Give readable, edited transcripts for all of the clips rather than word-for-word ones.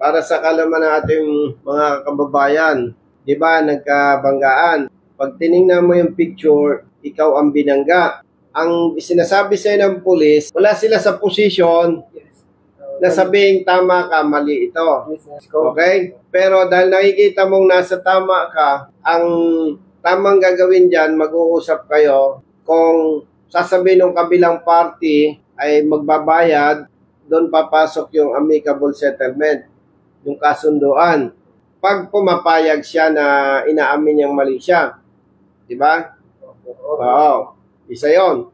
para sa kalaman ng ating mga kababayan, di ba, nagkabanggaan. Pag tinignan mo yung picture, ikaw ang binangga. Ang sinasabi sa'yo ng pulis, wala sila sa posisyon na sabing tama ka, mali ito. Okay? Pero dahil nakikita mong nasa tama ka, ang tamang gagawin dyan, mag-uusap kayo. Kung sasabihin ng kabilang party ay magbabayad, doon papasok yung amicable settlement, yung kasunduan. Pag pumapayag siya na inaamin niyang mali siya, di ba? Oo, isa yon.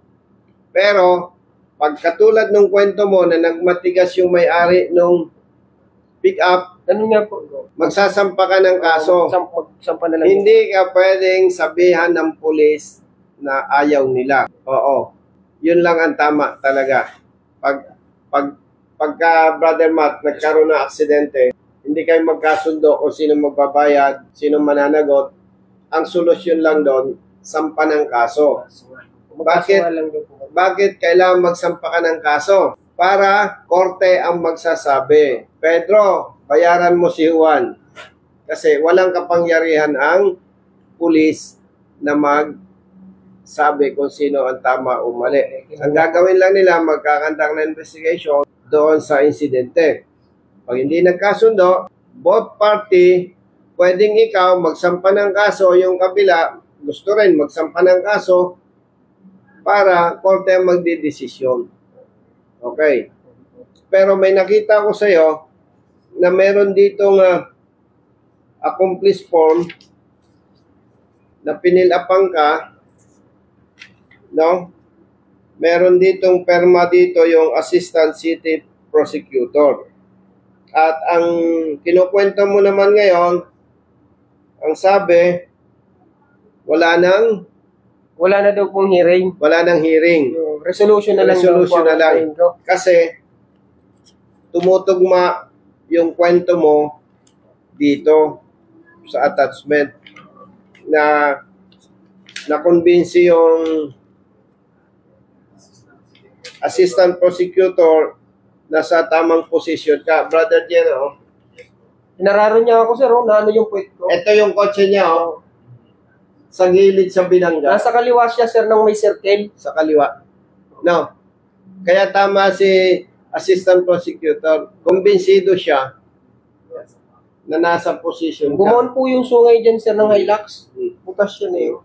Pero, pag katulad ng kwento mo na nagmatigas yung may-ari nung pick-up, magsasampa ka ng kaso. Hindi ka pwedeng sabihan ng pulis na ayaw nila. Oo, yun lang ang tama talaga. Pagka, Brother Matt, nagkaroon ng aksidente, hindi kayo magkasundo kung sino magbabayad, sino mananagot. Ang solusyon lang doon, sampa ng kaso. Bakit kailangan magsampa ka ng kaso? Para korte ang magsasabi, Pedro, bayaran mo si Juan. Kasi walang kapangyarihan ang pulis na magsabi kung sino ang tama o mali. Ang gagawin lang nila, magkakandak na investigation doon sa insidente. Pag hindi nagkasundo, both party, pwedeng ikaw magsampa ng kaso, yung kabila gusto rin magsampa ng kaso para korte ang magdidesisyon. Okay. Pero may nakita ko sa'yo na meron ditong accomplice form na pinilapang ka, no? Meron ditong perma dito yung Assistant City Prosecutor. At ang kinukwento mo naman ngayon, ang sabi, wala na daw pong hearing. Wala nang hearing. Resolution na lang. Resolution na lang. Kasi tumutugma yung kwento mo dito sa attachment na na-convince yung assistant prosecutor na sa tamang posisyon ka. Brother Jero, Inararo niya ako, sir, na ano yung puwet ko. ito yung kotse niya, sa gilid sa binangga. Nasa kaliwa siya, sir, ng may circle. Sa kaliwa. No. Kaya tama si assistant prosecutor. Kumbinsido siya na nasa position ka. Gumon po yung sungay dyan, sir, ng Hilux. Bukas yun eh.